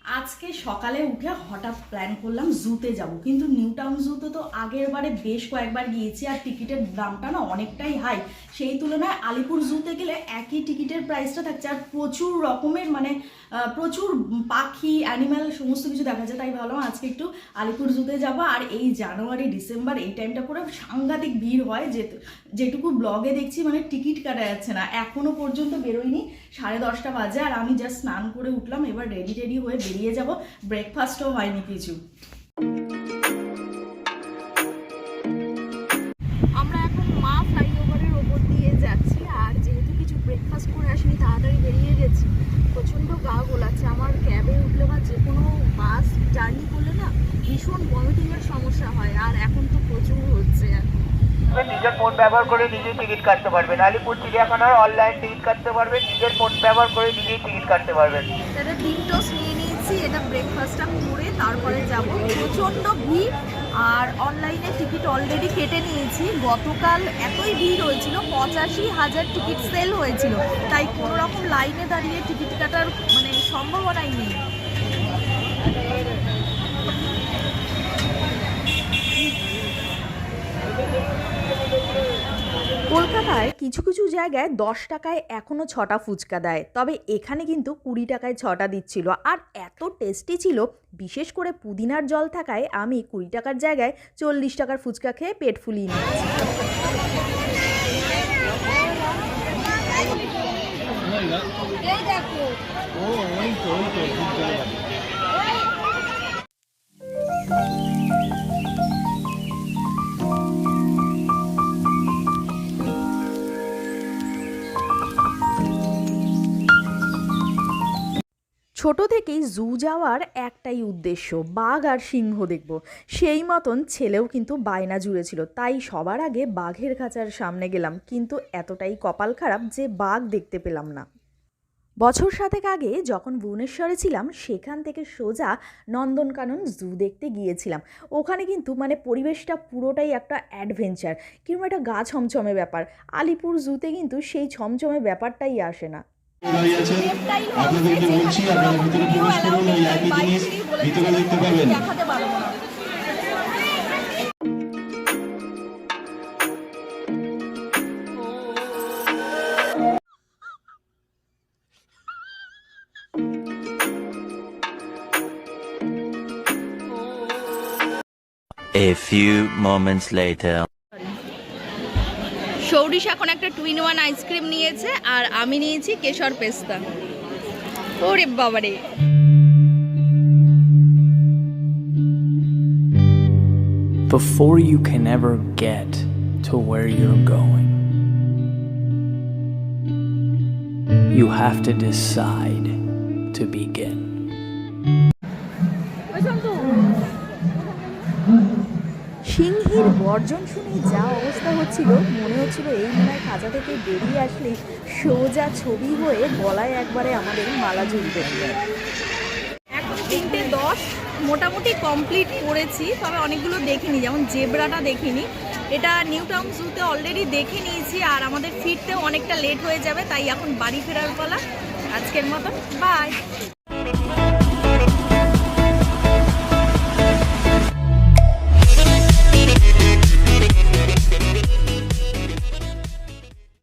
আজকে সকালে উঠে হঠাৎ প্ল্যান করলাম জুতে যাব, কিন্তু নিউ টাউন জুতে তো আগের বারে বেশ কয়েকবার গিয়েছি আর টিকিটের দামটা না অনেকটাই হাই। সেই তুলনায় আলিপুর জুতে গেলে একই টিকিটের প্রাইসটা থাকছে আর প্রচুর রকমের প্রচুর পাখি অ্যানিম্যাল সমস্ত কিছু দেখা যায়। তাই ভাবলাম আজকে একটু আলিপুর জুতে যাবো। আর এই জানুয়ারি ডিসেম্বর এই টাইমটা পুরো সাংঘাতিক ভিড় হয়, যেটুকু ব্লগে দেখছি মানে টিকিট কাটা যাচ্ছে না। এখনো পর্যন্ত বেরোয়নি, 10:30 বাজে আর আমি জাস্ট স্নান করে উঠলাম, এবার রেডি হয়ে বেরিয়ে যাব। ব্রেকফাস্টও হয়নি কিছু। আমরা এখন মা ফ্লাইওভারের ওপর দিয়ে যাচ্ছি, আর যেহেতু কিছু ব্রেকফাস্ট করে আসিনি, তাড়াতাড়ি বেরিয়ে গেছি। প্রচণ্ড গা গোলাচ্ছে। আমার ক্যাবে উঠলে বা যে কোনো বাস জার্নি করলে না ভীষণ ভমিটিংয়ের সমস্যা হয়, আর এখন তো প্রচুর হচ্ছে। নিজের ফোন ব্যবহার করে নিজেই টিকিট কাটতে পারবেন। আলিপুর চিড়িয়াখানার অনলাইন টিকিট কাটতে পারবেন, নিজের ফোন ব্যবহার করে নিজেই টিকিট কাটতে পারবেন। এটা 3 টোস্ট নিয়ে নিয়েছি, এটা ব্রেকফাস্টটা করে তারপরে যাব। প্রচণ্ড ভিড়, আর অনলাইনে টিকিট অলরেডি কেটে নিয়েছি। গতকাল এতই ভিড় হয়েছিল, 85,000 টিকিট সেল হয়েছিল, তাই কোনো রকম লাইনে দাঁড়িয়ে টিকিট কাটার সম্ভাবনাই নেই। কলকাতায় কিছু কিছু জায়গায় 10 টাকায় এখনও 6টা ফুচকা দেয়, তবে এখানে কিন্তু 20 টাকায় 6টা দিচ্ছিল, আর এত টেস্টি ছিল। বিশেষ করে পুদিনার জল থাকায় আমি 20 টাকার জায়গায় 40 টাকার ফুচকা খেয়ে পেট ফুলিয়ে নিয়েছি। ছোট থেকেই জু যাওয়ার একটাই উদ্দেশ্য, বাঘ আর সিংহ দেখব। সেই মতন ছেলেও কিন্তু বায়না জুড়েছিল, তাই সবার আগে বাঘের খাঁচার সামনে গেলাম, কিন্তু এতটাই কপাল খারাপ যে বাঘ দেখতে পেলাম না। বছর 7 আগে যখন ভুবনেশ্বরে ছিলাম, সেখান থেকে সোজা নন্দনকানন জু দেখতে গিয়েছিলাম। ওখানে কিন্তু পরিবেশটা পুরোটাই একটা অ্যাডভেঞ্চার, কিংবা একটা গা ছমছমে ব্যাপার। আলিপুর জুতে কিন্তু সেই ছমছমে ব্যাপারটাই আসে না। আপনাদেরকে বলছি আপনারা ভিতরে প্রবেশ করুন, ওই একই জিনিস ভিতরে দেখতে পাবেন। A few moments later. Sourish এখন একটা 2-in-1 আইসক্রিম নিয়েছে, আর আমি নিয়েছি কেশর পেস্তা। ওরে বাবারে! Before you can ever get to where you're going, you have to decide to begin. সিংহীর গর্জন শুনে যা অবস্থা হচ্ছিল, মনে হচ্ছিল এই মনে খাঁচা থেকে বেরিয়ে আসলে সোজা ছবি হয়ে গলায় একবারে আমাদের মালা ঝুলবে। এখন 3:10 মোটামুটি কমপ্লিট করেছি, তবে অনেকগুলো দেখিনি, যেমন জেব্রাটা দেখিনি। এটা নিউ টাউন জুতে অলরেডি দেখে নিয়েছি, আর আমাদের ফিরতেও অনেকটা লেট হয়ে যাবে, তাই এখন বাড়ি ফেরার পালা। আজকের মতন বাই।